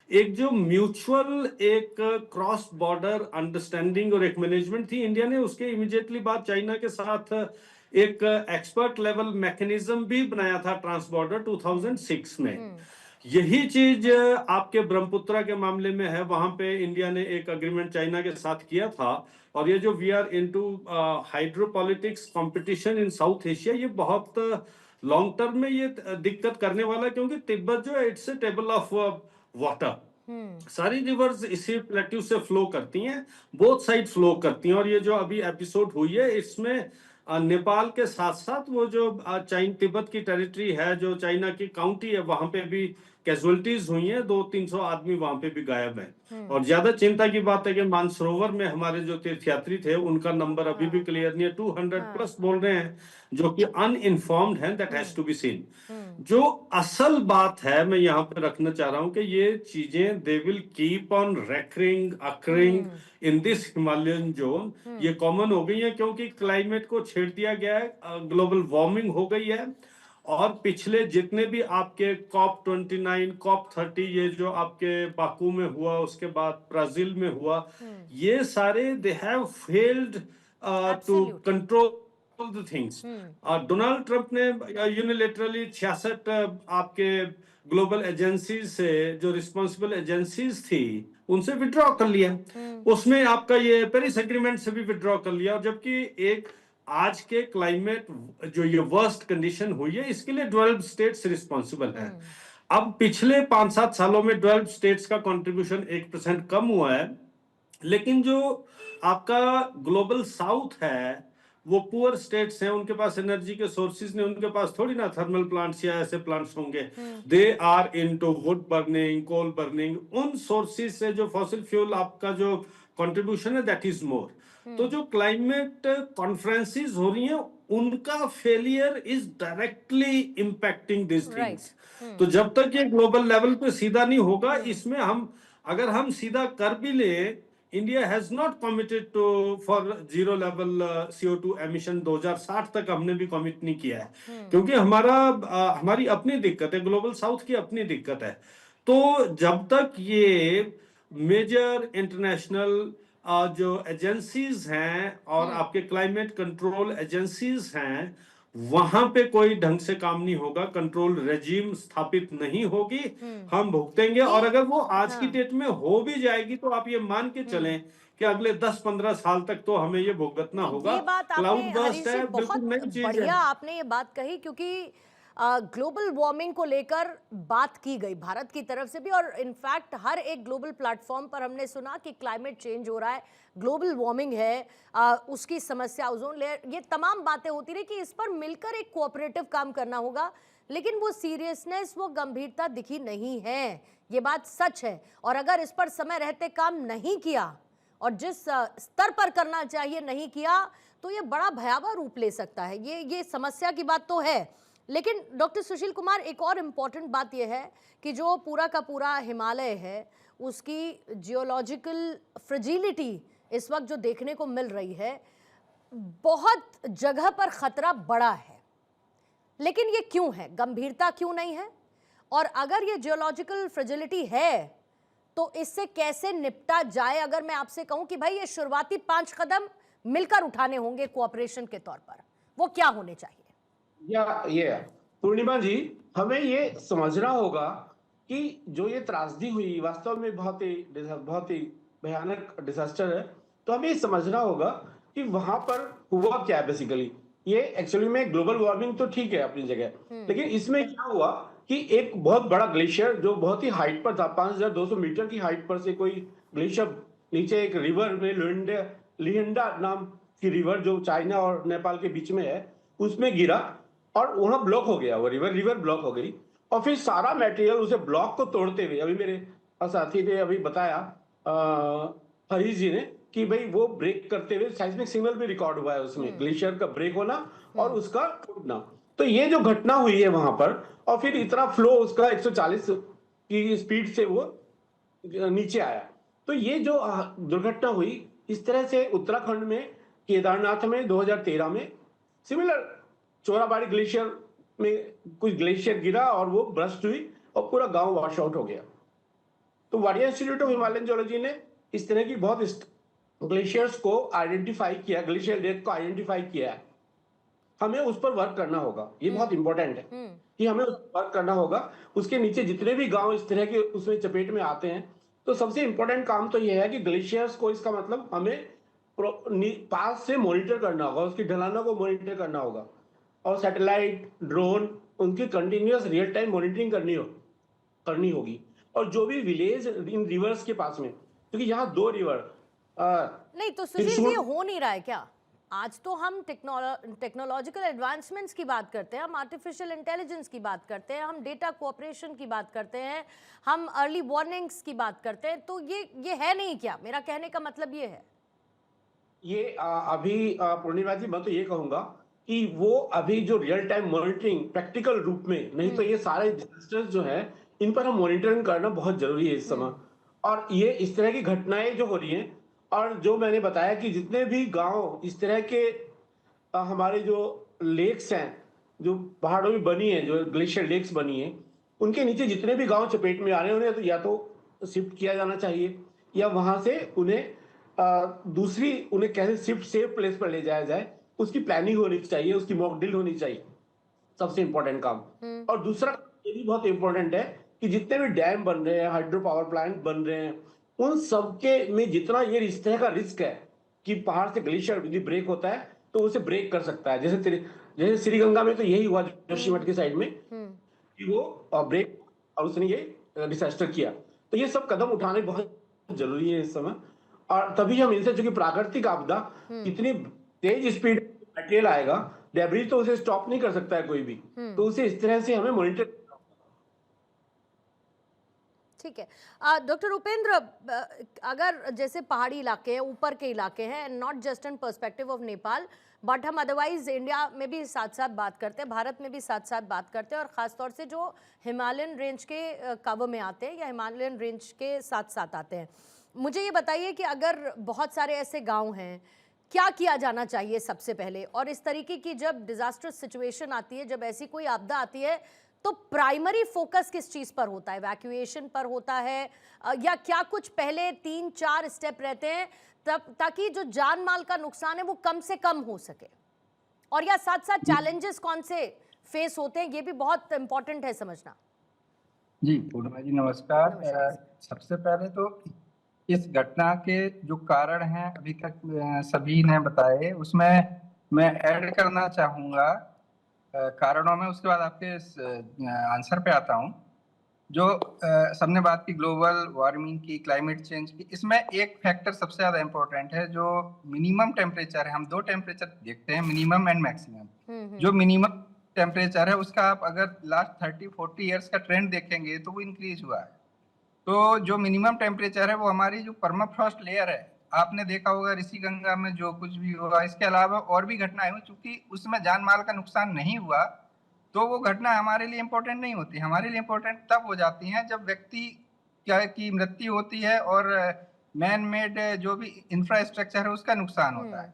एक जो म्यूचुअल एक क्रॉस बॉर्डर अंडरस्टैंडिंग और एक मैनेजमेंट थी, इंडिया ने उसके इमीडिएटली बाद चाइना के साथ एक एक्सपर्ट लेवल मैकेनिज्म भी बनाया था ट्रांस बॉर्डर 2006 में। यही चीज आपके ब्रह्मपुत्रा के मामले में है, वहां पे इंडिया ने एक अग्रीमेंट चाइना के साथ किया था। और ये जो we are into hydropolitics competition in South Asia, ये बहुत लॉन्ग टर्म में ये दिक्कत करने वाला है, क्योंकि तिब्बत जो है it's a table of water. सारी रिवर्स इसी प्लेट्यू से फ्लो करती हैं, बोथ साइड फ्लो करती हैं। और ये जो अभी एपिसोड हुई है, इसमें नेपाल के साथ साथ वो जो चाइन तिब्बत की टेरिटरी है, जो चाइना की काउंटी है, वहां पे भी कैजुअलिटीज हुई हैं। 200-300 आदमी वहां पे भी गायब हैं। और ज्यादा चिंता की बात है कि मानसरोवर में हमारे जो तीर्थयात्री थे, उनका नंबर अभी भी क्लियर नहीं है। 200 प्लस बोल रहे हैं, जो कि अनइन्फॉर्म्ड है। That has to be seen. जो असल बात है, मैं यहाँ पे रखना चाह रहा हूं कि ये चीजें they will keep on recurring occurring in this Himalayan zone. ये कॉमन हो गई है, क्योंकि क्लाइमेट को छेड़ दिया गया है, ग्लोबल वार्मिंग हो गई है। और पिछले जितने भी आपके कॉप 29, कॉप 30, ये जो आपके बाकू में हुआ, उसके बाद ब्राजील में हुआ, ये सारे they have failed to control the things. Donald Trump ने यूनिलेटरली 66 आपके ग्लोबल एजेंसीज से, जो रिस्पॉन्सिबल एजेंसीज थी, उनसे विड्रॉ कर लिया। उसमें आपका ये पेरिस एग्रीमेंट से भी विड्रॉ कर लिया। और जबकि एक आज के क्लाइमेट जो ये वर्स्ट कंडीशन हुई है, इसके लिए 12 स्टेट्स रिस्पॉन्सिबल है। अब पिछले 5-7 सालों में 12 स्टेट्स का कंट्रीब्यूशन 1% कम हुआ है। लेकिन जो आपका ग्लोबल साउथ है, वो पुअर स्टेट्स हैं, उनके पास एनर्जी के सोर्सेज नहीं, उनके पास थोड़ी ना थर्मल प्लांट्स या ऐसे प्लांट्स होंगे। They are into wood burning, coal burning. उन सोर्सेज से जो फॉसिल फ्यूल आपका जो कंट्रीब्यूशन है, दैट इज मोर। तो जो क्लाइमेट कॉन्फ्रेंसेस हो रही हैं, उनका failure is directly impacting this things. तो जब तक ये ग्लोबल लेवल पे सीधा नहीं होगा, इसमें हम अगर हम सीधा कर भी ले, India has not committed to for zero level CO2 emission 2060 तक हमने भी कमिट नहीं किया है। क्योंकि हमारी अपनी दिक्कत है, ग्लोबल साउथ की अपनी दिक्कत है। तो जब तक ये मेजर इंटरनेशनल जो एजेंसीज हैं और आपके क्लाइमेट कंट्रोल एजेंसीज हैं, वहां पे कोई ढंग से काम नहीं होगा, कंट्रोल रेजिम स्थापित नहीं होगी, हम भुगतेंगे। और अगर वो आज की डेट में हो भी जाएगी, तो आप ये मान के चलें कि अगले 10-15 साल तक तो हमें ये भुगतना होगा। ये बात क्लाउड आपने बर्स्ट है, बिल्कुल नई चीज है। बढ़िया आपने ये बात कही, क्योंकि ग्लोबल वार्मिंग को लेकर बात की गई भारत की तरफ से भी, और इनफैक्ट हर एक ग्लोबल प्लेटफॉर्म पर हमने सुना कि क्लाइमेट चेंज हो रहा है, ग्लोबल वार्मिंग है, उसकी समस्या, ओजोन लेयर, ये तमाम बातें होती रही कि इस पर मिलकर एक कोऑपरेटिव काम करना होगा। लेकिन वो सीरियसनेस, वो गंभीरता दिखी नहीं है, ये बात सच है। और अगर इस पर समय रहते काम नहीं किया और जिस स्तर पर करना चाहिए नहीं किया, तो ये बड़ा भयावह रूप ले सकता है। ये समस्या की बात तो है। लेकिन डॉक्टर सुशील कुमार, एक और इम्पॉर्टेंट बात यह है कि जो पूरा का पूरा हिमालय है, उसकी जियोलॉजिकल फ्रेजिलिटी इस वक्त जो देखने को मिल रही है, बहुत जगह पर खतरा बड़ा है। लेकिन ये क्यों है, गंभीरता क्यों नहीं है? और अगर ये जियोलॉजिकल फ्रेजिलिटी है, तो इससे कैसे निपटा जाए? अगर मैं आपसे कहूं कि भाई ये शुरुआती 5 कदम मिलकर उठाने होंगे कोऑपरेशन के तौर पर, वो क्या होने चाहिए? ये पूर्णिमा जी, हमें ये समझना होगा कि जो ये त्रासदी हुई वास्तव में बहुत ही भयानक डिजास्टर है। तो हमें ये समझना होगा कि वहां पर हुआ क्या बेसिकली। ये एक्चुअली में ग्लोबल वार्मिंग तो ठीक है अपनी जगह, लेकिन इसमें क्या हुआ कि एक बहुत बड़ा ग्लेशियर जो बहुत ही हाइट पर था, 5200 मीटर की हाइट पर से कोई ग्लेशियर नीचे एक रिवर में लिहिंडा नाम की रिवर जो चाइना और नेपाल के बीच में है, उसमें गिरा और वहां ब्लॉक हो गया। वो रिवर ब्लॉक हो गई। और फिर सारा मटेरियल उसे ब्लॉक को तोड़ते हुए, अभी मेरे साथी ने अभी बताया हरीश जी ने कि भाई वो ब्रेक करते हुए साइस्मिक सिग्नल भी रिकॉर्ड हुआ है उसमें, ग्लेशियर का ब्रेक होना और उसका टूटना। तो ये जो घटना हुई है वहां पर, और फिर इतना फ्लो उसका 140 की स्पीड से वो नीचे आया। तो ये जो दुर्घटना हुई, इस तरह से उत्तराखंड में केदारनाथ में 2013 में सिमिलर चोराबाड़ी ग्लेशियर में कुछ ग्लेशियर गिरा और वो ब्रस्ट हुई और पूरा गांव वॉश आउट हो गया। तो Wadia institute of Himalayan geology ने इस तरह की बहुत ग्लेशियर्स को आइडेंटिफाई किया, ग्लेशियर लेक को आइडेंटिफाई किया है। हमें उस पर वर्क करना होगा, ये बहुत इंपॉर्टेंट है कि हमें उस पर वर्क करना होगा। उसके नीचे जितने भी गांव इस तरह के उसमें चपेट में आते हैं, तो सबसे इंपॉर्टेंट काम तो यह है कि ग्लेशियर्स को, इसका मतलब हमें पास से मॉनिटर करना होगा, उसकी ढलानों को मॉनिटर करना होगा, और सैटेलाइट, ड्रोन, उनकी कंटिन्यूअस रियल टाइम मॉनिटरिंग करनी होगी। और जो भी विलेज इन रिवर्स के पास में, क्योंकि यहाँ 2 रिवर नहीं तो सुशील जी, हो नहीं रहा है क्या? आज तो हम टेक्नोलॉजिकल एडवांसमेंट्स की बात करते हैं, हम आर्टिफिशियल इंटेलिजेंस की बात करते हैं, हम डेटा कोऑपरेशन की बात करते हैं, हम अर्ली वार्निंग्स की बात करते हैं, तो ये है नहीं क्या? मेरा कहने का मतलब ये है। ये अभी पूर्णिमा जी, मैं तो ये कहूंगा कि वो अभी जो रियल टाइम मॉनिटरिंग प्रैक्टिकल रूप में, नहीं तो ये सारे डिजास्टर्स जो है, इन पर हम मॉनिटरिंग करना बहुत जरूरी है इस समय। और ये इस तरह की घटनाएं जो हो रही हैं, और जो मैंने बताया कि जितने भी गांव इस तरह के हमारे जो लेक्स हैं, जो पहाड़ों में बनी है, जो ग्लेशियर लेक्स बनी है, उनके नीचे जितने भी गांव चपेट में आ रहे हैं, उन्हें तो या तो शिफ्ट किया जाना चाहिए, या वहां से उन्हें दूसरी, उन्हें कैसे शिफ्ट सेफ प्लेस पर ले जाया जाए, उसकी प्लानिंग होनी चाहिए, उसकी मॉक ड्रिल होनी चाहिए, सबसे इंपॉर्टेंट काम। और दूसरा ये भी बहुत इंपॉर्टेंट है कि जितने भी डैम बन रहे हैं, हाइड्रो पावर प्लांट बन रहे हैं, उन सबके में जितना ये इस तरह का रिस्क है कि पहाड़ से ग्लेशियर यदि ब्रेक होता है तो उसे ब्रेक कर सकता है, जैसे श्रीगंगा में तो यही हुआ जोशीमठ के साइड में, कि वो ब्रेक, और उसने ये डिसास्टर किया। तो ये सब कदम उठाने बहुत जरूरी है इस समय, और तभी हम इनसे, चूंकि प्राकृतिक आपदा इतनी तेज स्पीड मटेरियल आएगा, डेब्रिज तो उसे स्टॉप नहीं कर सकता है कोई भी, तो उसे इस तरह से हमें मॉनिटर। ठीक है डॉक्टर उपेंद्र, अगर जैसे पहाड़ी इलाके हैं, ऊपर के इलाके हैं, not just in perspective of Nepal, but हम अदरवाइज इंडिया में भी साथ साथ बात करते हैं, भारत में भी साथ साथ बात करते हैं, और ख़ासतौर से जो हिमालयन रेंज के कवर में आते हैं या हिमालयन रेंज के साथ साथ आते हैं, मुझे ये बताइए कि अगर बहुत सारे ऐसे गांव हैं, क्या किया जाना चाहिए सबसे पहले? और इस तरीके की जब डिजास्टर सिचुएशन आती है, जब ऐसी कोई आपदा आती है, तो प्राइमरी फोकस किस चीज पर होता है? इवैक्यूएशन पर होता है, या क्या कुछ पहले 3-4 स्टेप रहते हैं तब, ताकि जो जान माल का नुकसान है वो कम से कम हो सके? और या साथ साथ चैलेंजेस कौन से फेस होते हैं, ये भी बहुत इंपॉर्टेंट है समझना। जी पूर्णिमा जी नमस्कार। सबसे पहले तो इस घटना के जो कारण हैं अभी तक सभी ने बताए, उसमें मैं ऐड करना चाहूँगा कारणों में, उसके बाद आपके आंसर पे आता हूँ। जो सबने बात की ग्लोबल वार्मिंग की, क्लाइमेट चेंज की, इसमें एक फैक्टर सबसे ज़्यादा इम्पोर्टेंट है, जो मिनिमम टेम्परेचर है। हम 2 टेम्परेचर देखते हैं, मिनिमम एंड मैक्सिमम। जो मिनिमम टेम्परेचर है उसका आप अगर लास्ट 30-40 ईयर्स का ट्रेंड देखेंगे तो वो इंक्रीज हुआ है। तो जो मिनिमम टेम्परेचर है वो हमारी जो परमाफ्रॉस्ट लेयर है, आपने देखा होगा ऋषिगंगा में जो कुछ भी हुआ, इसके अलावा और भी घटनाएं हुई, चूंकि उसमें जान माल का नुकसान नहीं हुआ तो वो घटना हमारे लिए इम्पोर्टेंट नहीं होती। हमारे लिए इम्पोर्टेंट तब हो जाती हैं जब व्यक्ति की मृत्यु होती है और मैन मेड जो भी इंफ्रास्ट्रक्चर है उसका नुकसान होता है।